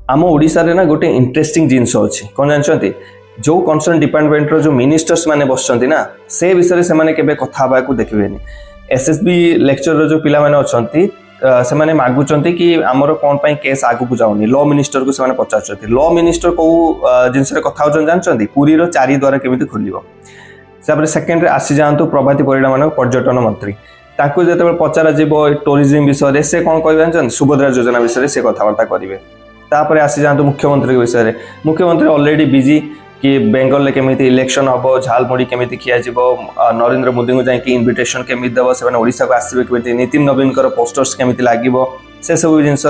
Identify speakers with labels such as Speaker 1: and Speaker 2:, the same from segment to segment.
Speaker 1: आम ओडिशा रे ना गोटे इंटरेस्टिंग जिनस अच्छी कौन जानते जो कंसर्न डिपार्टमेंट रो जो मिनिस्टर्स माने बसचंती ना से विषय से माने केबे कथा हबा को देखिबेनी। एसएसबी लेक्चर रो जो पिला माने अछंती से माने मागुचंती कि हमर कोन पई केस आगु को जाउनी। लॉ मिनिस्टर को से माने पचारचंती लॉ मिनिस्टर को जिनस रे कथा होचन जानचंती पुरी रो 4 द्वार केमिति खोलिबो। तापर सेकंड रे आसी जानतु प्रभाती परिडा माने पर्यटन मंत्री ताकू जेते पचारा जीवो टूरिज्म विषय रे से कोन कहबे जानचंती सुभद्रा योजना विषय रे से कथावार्ता करिवे। तापर आसी जातु मुख्यमंत्री के विषय में मुख्यमंत्री ऑलरेडी बिजी कि बेंगल में केमिति इलेक्शन हम झालमुड़ी केमिति खिया नरेंद्र मोदी को जाकि इनविटेशन केमिति देव से ओडिशा को आसबे केमिति नितिन नवीन पोस्टर्स केमिति लागिवो से सब जिनस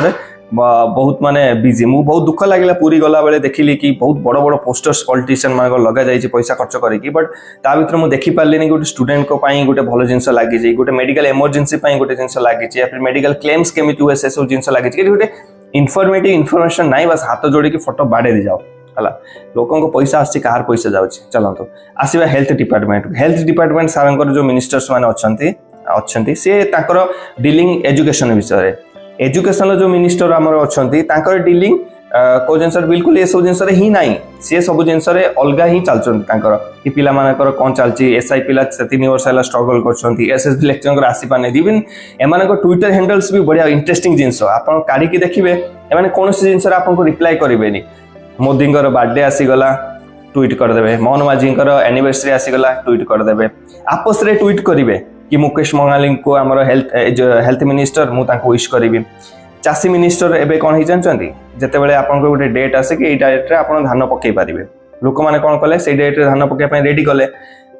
Speaker 1: बहुत माने बिजी। मु बहुत दुख लगिला पूरी गला बेले देखिली कि बहुत बड़ बड़ पोस्टर्स पॉलिटिशियन मान लगा जाइए पैसा खर्च करके बट ता भीतर मु देखि पारलिनी गोटे स्टूडेंट को पई गोटे भलो जिनस लागि जे गोटे मेडिकल इमरजेंसी पई गोटे जिनस लागि जे या फिर मेडिकल क्लेम्स केमिति हुए से सब जिनस लागि जे गोटे इनफॉर्मेटिव इनफॉरमेशन नहीं बस हाथ जोड़ी की फोटो बाड़े दी जाओ हला लोकों को पैसा आसी कार पैसा जाउची। चलंतो आसीबा हेल्थ डिपार्टमेंट सारंकर जो मिनिस्टर्स माने अछंती से ताकर डीलिंग एजुकेशन विषय रे एजुकेशन जो मिनिस्टर हमर अछंती ताकर डीलिंग को जिनसर बिल्कुल ये सब जिनसरे ही नहीं सी सब जिनसरे अलगा ही चलचंती ताकर कि पिला मानकर कोन चलची एसआई पिला 3 वर्ष हला स्ट्रगल करचंती एसएसबी लेक्चर आसी पाने इवन एमान को ट्विटर हैंडल्स भी बढ़िया इंटरेस्टिंग जिनस आपन काढी के देखिबे एमाने कोनोसी जिनसर आपन को रिप्लाई करिवेनी। मोदी बर्थडे आसीगला ट्वीट करदेवे मोहन माझी एनिवर्सरी आसीगला ट्वीट करदेवे आपस रे ट्वीट करिवे कि मुकेश मंगाली को आमर हेल्थ मिनिस्टर मु तांको विश करिवि। चाषी मिनिस्टर एबे कोन ही जानचंती जेते बेले आपन को गोटे डेट आसे कि ए डेट रे आपन धान पकई पारिबे लोक माने कोन कले से डेट रे धान पकई पई रेडी कले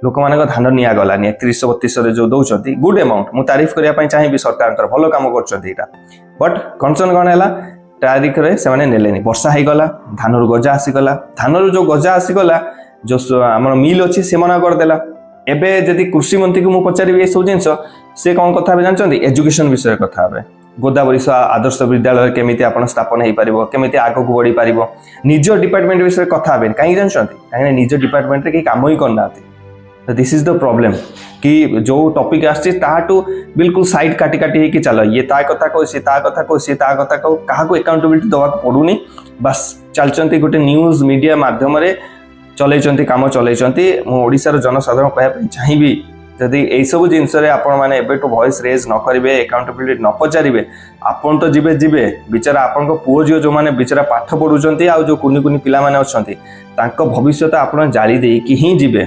Speaker 1: लोक माने को धान निया गलानी 3132 रे जो दउचंती गुड अमाउंट मु तारीफ करिया पई चाहिबी सरकार कर भलो काम करचंती एटा बट कंसर्न कोन हैला तारीख रे से माने नेलेनी वर्षा हे गला धान रो गजा आसी गला धान रो जो गजा आसी गला जो हमर मिल अछि से मना कर देला। एबे जदि कृषि मंत्री को मु पचारिबे ए सब जिंस से कोन कथा बे जानचंती एजुकेशन विषय कथा बे गोदावरी आदर्श विद्यालय केमिति आपण स्थापन हे परिबो केमिति आगो को बढ़ी परिबो निज डिपार्टमेंट विषय कथा हबे काई जानचंती काई निज डिपार्टमेंट रे के काम ही करनाती। तो दिस इज द प्रॉब्लम कि जो टॉपिक आछि ताटू बिल्कुल साइड काटी काटी हे कि चलो ये ता कथा को सी ता कथा को सी ता कथा को काहा को अकाउंटेबिलिटी दवा पडुनी बस चलचंती गोटे न्यूज मीडिया माध्यम रे चलैचंती काम चलैचंती। मु ओडिसा रो जनसाधारण कहया पई चाहिबी जदि एई सब जिंस रे आपण माने एबेटू वॉइस रेज न करिवे अकाउंटेबिलिटी न पचारिबे आपण तो जिबे बिचारा आपण को पुओ जियो जो माने बिचारा पाठ पढुचंती आ जो कुनी कुनी पिला माने अछंती तांको भविष्यत आपण जाली देई कि ही जिबे।